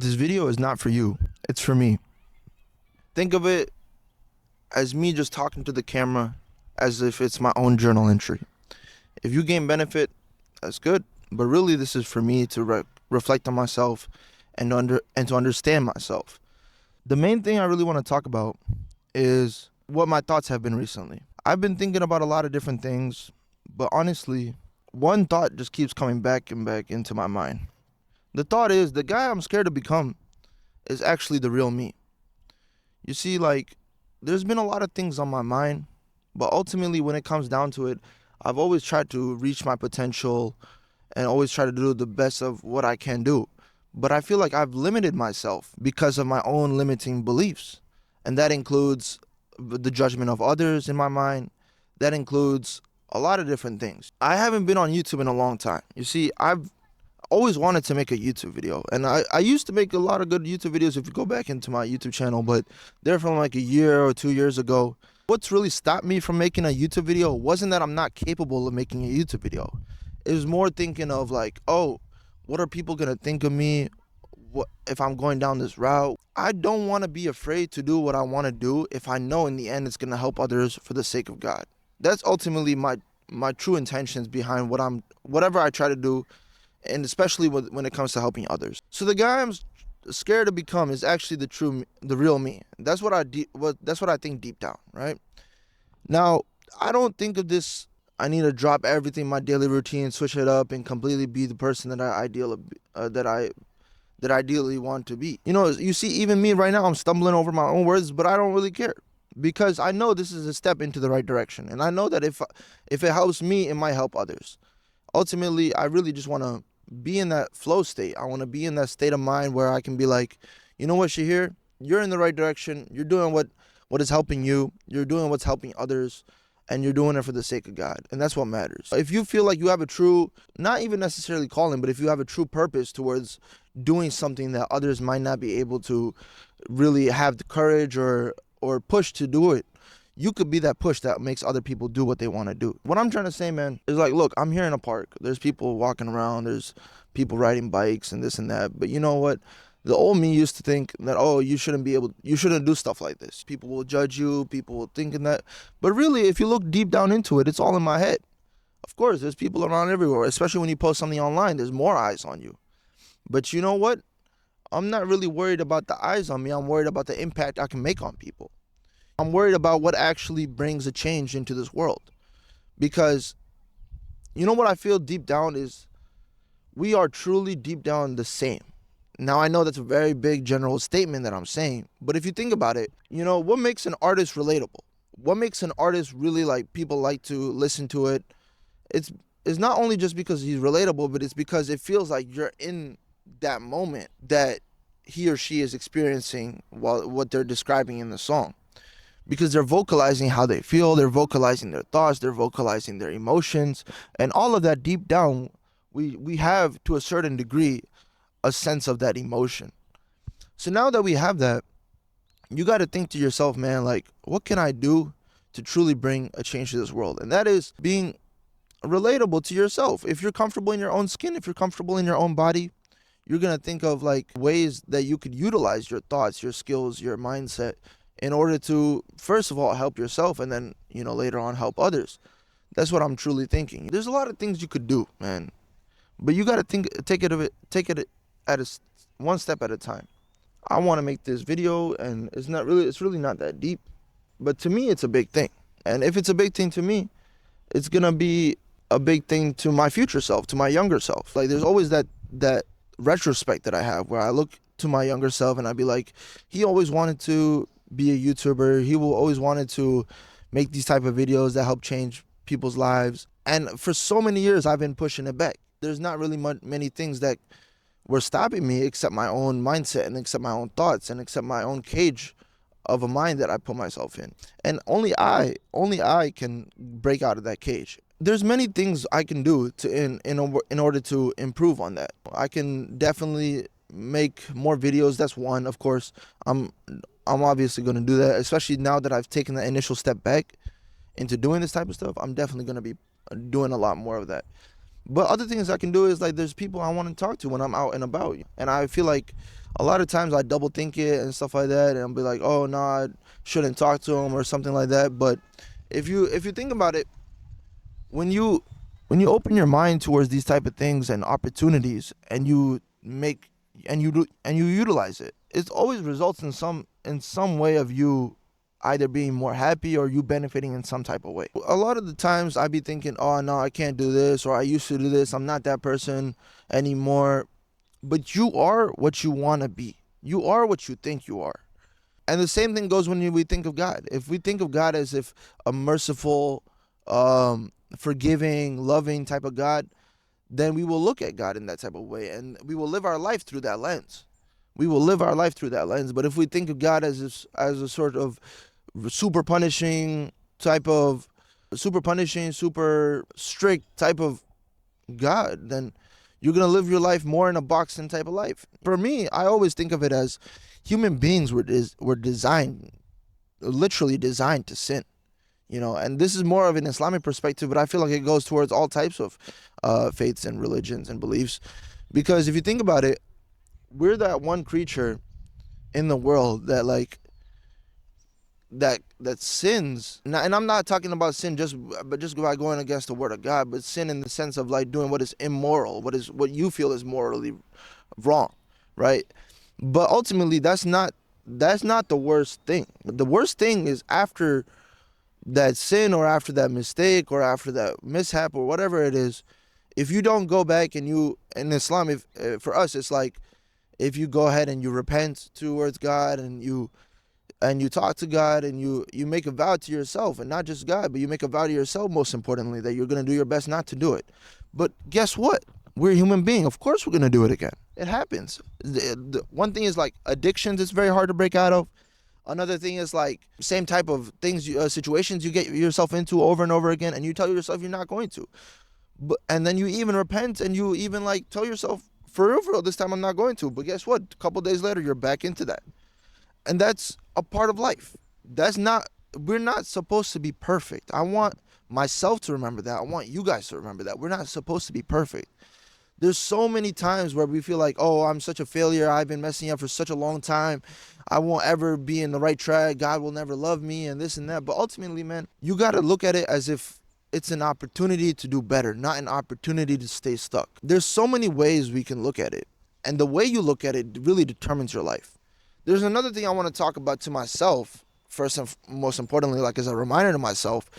This video is not for you. It's for me. Think of it as me just talking to the camera as if it's my own journal entry. If you gain benefit, that's good. But really, this is for me to reflect on myself and to understand myself. The main thing I really want to talk about is what my thoughts have been recently. I've been thinking about a lot of different things, but honestly, one thought just keeps coming back and back into my mind. The thought is the guy I'm scared to become is actually the real me. You see, there's been a lot of things on my mind, but ultimately, when it comes down to it, I've always tried to reach my potential and always try to do the best of what I can do. But I feel like I've limited myself because of my own limiting beliefs. And that includes the judgment of others in my mind. That includes a lot of different things. I haven't been on YouTube in a long time. You see, I've always wanted to make a YouTube video. And I used to make a lot of good YouTube videos if you go back into my YouTube channel, but they're from like a year or 2 years ago. What's really stopped me from making a YouTube video wasn't that I'm not capable of making a YouTube video. It was more thinking of oh, what are people gonna think of me? What if I'm going down this route? I don't want to be afraid to do what I want to do if I know in the end it's gonna help others for the sake of God. That's ultimately my true intentions behind whatever I try to do, and especially when it comes to helping others. So the guy I'm scared to become is actually the real me. That's what I think deep down, right? Now, I don't think of this. I need to drop everything, my daily routine, switch it up, and completely be the person that that I ideally want to be. You see, even me right now, I'm stumbling over my own words, but I don't really care because I know this is a step into the right direction, and I know that if it helps me, it might help others. Ultimately, I really just want to be in that flow state. I want to be in that state of mind where I can be like, you know what, Shaheer, you're in the right direction. You're doing what is helping you. You're doing what's helping others, and you're doing it for the sake of God. And that's what matters. If you feel like you have a true, not even necessarily calling, but if you have a true purpose towards doing something that others might not be able to really have the courage or push to do it, you could be that push that makes other people do what they want to do. What I'm trying to say, man, is look, I'm here in a park. There's people walking around. There's people riding bikes and this and that. But you know what? The old me used to think that, oh, you shouldn't do stuff like this. People will judge you. People will think that. But really, if you look deep down into it, it's all in my head. Of course, there's people around everywhere, especially when you post something online. There's more eyes on you. But you know what? I'm not really worried about the eyes on me. I'm worried about the impact I can make on people. I'm worried about what actually brings a change into this world. Because you know what I feel deep down is we are truly deep down the same. Now, I know that's a very big general statement that I'm saying, but if you think about it, what makes an artist relatable? What makes an artist really people like to listen to it? It's not only just because he's relatable, but it's because it feels like you're in that moment that he or she is experiencing while what they're describing in the song. Because they're vocalizing how they feel, they're vocalizing their thoughts, they're vocalizing their emotions, and all of that deep down, we have, to a certain degree, a sense of that emotion. So now that we have that, you got to think to yourself, man, what can I do to truly bring a change to this world? And that is being relatable to yourself. If you're comfortable in your own skin, if you're comfortable in your own body, you're going to think of ways that you could utilize your thoughts, your skills, your mindset in order to, first of all, help yourself and then, later on help others. That's what I'm truly thinking. There's a lot of things you could do, man. But you got to take it one step at a time. I want to make this video, and it's really not that deep. But to me, it's a big thing. And if it's a big thing to me, it's going to be a big thing to my future self, to my younger self. There's always that retrospect that I have where I look to my younger self and I'd be like, he always wanted to be a YouTuber. He will always wanted to make these type of videos that help change people's lives. And for so many years, I've been pushing it back. There's not really many things that were stopping me except my own mindset and except my own thoughts and except my own cage of a mind that I put myself in. And only I can break out of that cage. There's many things I can do in order to improve on that. I can definitely make more videos. That's one, of course. I'm obviously going to do that, especially now that I've taken the initial step back into doing this type of stuff. I'm definitely going to be doing a lot more of that. But other things I can do is like there's people I want to talk to when I'm out and about, and I feel like a lot of times I double think it and stuff like that, and I'll be like, oh no, I shouldn't talk to him or something like that. But if you think about it, when you when you open your mind towards these type of things and opportunities, and you make and you utilize it, it always results in some way of you either being more happy or you benefiting in some type of way. A lot of the times I be thinking, oh no, I can't do this, or I used to do this, I'm not that person anymore. But you are what you want to be. You are what you think you are. And the same thing goes when we think of God. If we think of God as if a merciful, forgiving, loving type of God, then we will look at God in that type of way, and we will live our life through that lens. We will live our life through that lens. But if we think of God as a sort of super punishing type of super punishing, super strict type of God, then you're gonna live your life more in a boxing type of life. For me, I always think of it as human beings were designed, literally designed to sin. And this is more of an Islamic perspective, but I feel like it goes towards all types of faiths and religions and beliefs. Because if you think about it, we're that one creature in the world that sins. And I'm not talking about sin just by going against the word of God, but sin in the sense of like doing what is immoral, what you feel is morally wrong, right? But ultimately, that's not the worst thing. The worst thing is after that sin, or after that mistake, or after that mishap, or whatever it is. If you don't go back and in Islam, if for us, it's like if you go ahead and you repent towards God, and you talk to God, and you make a vow to yourself, and not just God, but you make a vow to yourself, most importantly, that you're going to do your best not to do it. But guess what? We're a human being. Of course we're going to do it again. It happens. The one thing is like addictions, it's very hard to break out of. Another thing is like same type of things, situations you get yourself into over and over again, and you tell yourself you're not going to. And then you even repent, and you even like tell yourself, for real, this time I'm not going to. But guess what? A couple days later, you're back into that. And that's a part of life. We're not supposed to be perfect. I want myself to remember that. I want you guys to remember that. We're not supposed to be perfect. There's so many times where we feel like, oh, I'm such a failure. I've been messing up for such a long time. I won't ever be in the right track. God will never love me, and this and that. But ultimately, man, you got to look at it as if it's an opportunity to do better, not an opportunity to stay stuck. There's so many ways we can look at it. And the way you look at it really determines your life. There's another thing I want to talk about to myself, first and most importantly, like as a reminder to myself,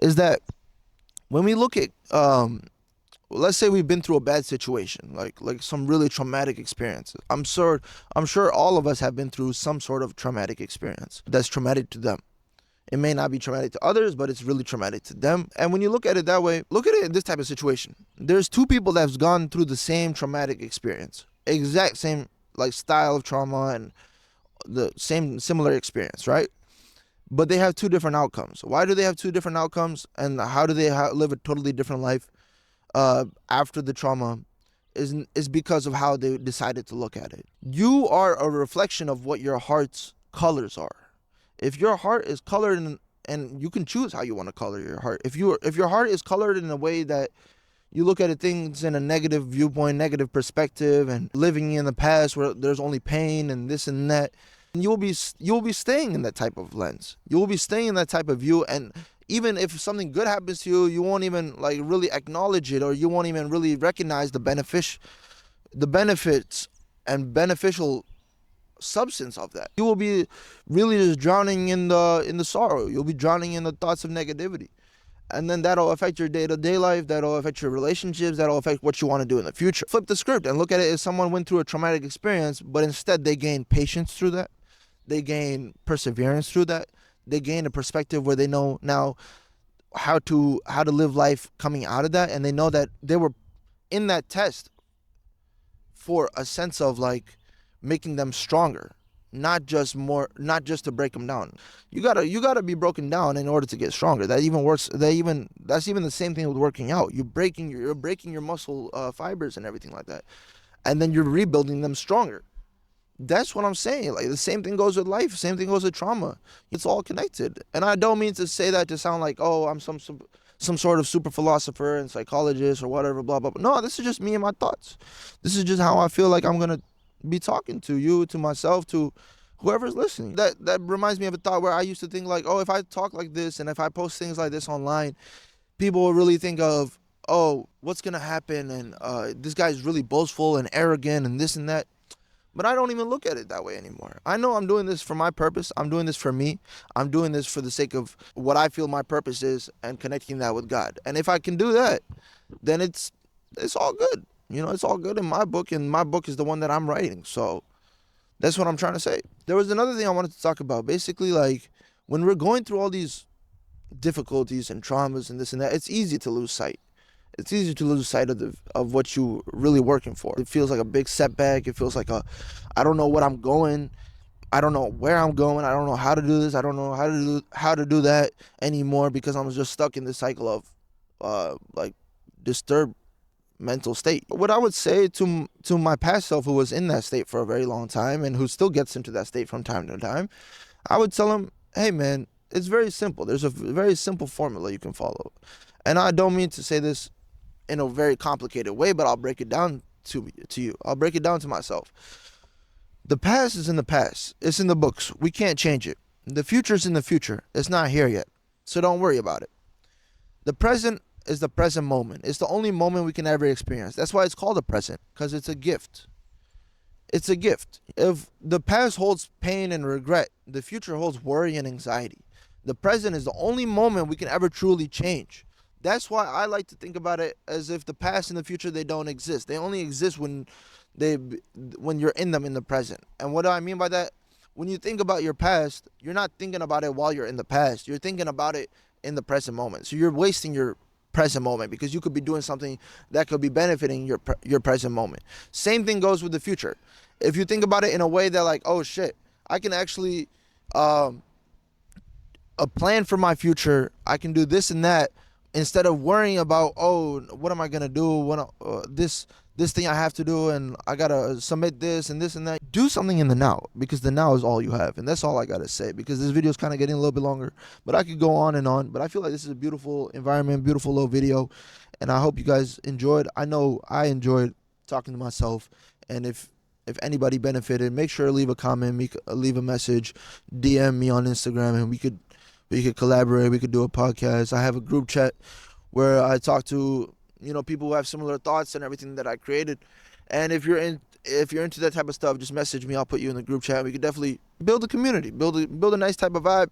is that when we look at, let's say we've been through a bad situation, like some really traumatic experiences. I'm sure all of us have been through some sort of traumatic experience that's traumatic to them. It may not be traumatic to others, but it's really traumatic to them. And when you look at it that way, look at it in this type of situation. There's two people that's gone through the same traumatic experience, exact same like style of trauma and the same similar experience, right? But they have two different outcomes. Why do they have two different outcomes, and how do they live a totally different life after the trauma? Is because of how they decided to look at it. You are a reflection of what your heart's colors are. If your heart is colored and you can choose how you want to color your heart. If your heart is colored in a way that you look at things in a negative viewpoint, negative perspective, and living in the past where there's only pain and this and that, you'll be staying in that type of lens. You will be staying in that type of view, and even if something good happens to you, you won't even like really acknowledge it, or you won't even really recognize the benefits and beneficial substance of that. You will be really just drowning in the sorrow. You'll be drowning in the thoughts of negativity. And then that'll affect your day-to-day life, that'll affect your relationships, that'll affect what you want to do in the future. Flip the script and look at it as someone went through a traumatic experience, but instead they gain patience through that. They gain perseverance through that. They gain a perspective where they know now how to live life coming out of that, and they know that they were in that test for a sense of like making them stronger, not just to break them down. You gotta be broken down in order to get stronger. That's even the same thing with working out. You're breaking your muscle fibers and everything like that, and then you're rebuilding them stronger. That's what I'm saying. Like the same thing goes with life. Same thing goes with trauma. It's all connected. And I don't mean to say that to sound like, oh, I'm some sort of super philosopher and psychologist or whatever, blah, blah, blah. No, this is just me and my thoughts. This is just how I feel like I'm going to be talking to you, to myself, to whoever's listening. That reminds me of a thought where I used to think like, oh, if I talk like this and if I post things like this online, people will really think of, oh, what's going to happen? And this guy's really boastful and arrogant and this and that. But I don't even look at it that way anymore. I know I'm doing this for my purpose. I'm doing this for me. I'm doing this for the sake of what I feel my purpose is and connecting that with God. And if I can do that, then it's all good. You know, it's all good in my book, and my book is the one that I'm writing. So that's what I'm trying to say. There was another thing I wanted to talk about. Basically, like, when we're going through all these difficulties and traumas and this and that, it's easy to lose sight. It's easy to lose sight of what you really working for. It feels like a big setback. It feels like I don't know what I'm going. I don't know where I'm going. I don't know how to do this. I don't know how to do that anymore because I'm just stuck in this cycle of like disturbed mental state. What I would say to my past self, who was in that state for a very long time and who still gets into that state from time to time, I would tell him, hey man, it's very simple. There's a very simple formula you can follow. And I don't mean to say this in a very complicated way, but I'll break it down to you. I'll break it down to myself. The past is in the past. It's in the books. We can't change it. The future is in the future. It's not here yet. So don't worry about it. The present is the present moment. It's the only moment we can ever experience. That's why it's called a present, because it's a gift. It's a gift. If the past holds pain and regret, the future holds worry and anxiety. The present is the only moment we can ever truly change. That's why I like to think about it as if the past and the future, they don't exist. They only exist when you're in them in the present. And what do I mean by that? When you think about your past, you're not thinking about it while you're in the past. You're thinking about it in the present moment. So you're wasting your present moment because you could be doing something that could be benefiting your present moment. Same thing goes with the future. If you think about it in a way that like, oh shit, I can actually a plan for my future. I can do this and that. Instead of worrying about, oh, what am I gonna do when this thing I have to do and I gotta submit this and that. Do something in the now, because the now is all you have, and that's all I gotta say. Because this video is kind of getting a little bit longer, but I could go on and on. But I feel like this is a beautiful environment, beautiful little video, and I hope you guys enjoyed. I know I enjoyed talking to myself, and if anybody benefited, make sure to leave a comment, leave a message, DM me on Instagram, and we could collaborate. We could do a podcast. I have a group chat where I talk to, people who have similar thoughts and everything that I created. And if you're into that type of stuff, just message me. I'll put you in the group chat. We could definitely build a community, build a nice type of vibe,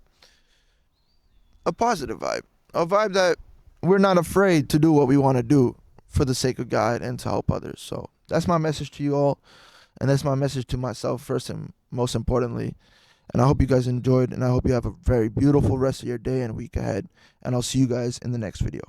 a positive vibe, a vibe that we're not afraid to do what we want to do for the sake of God and to help others. So that's my message to you all, and that's my message to myself first and most importantly. And I hope you guys enjoyed, and I hope you have a very beautiful rest of your day and week ahead. And I'll see you guys in the next video.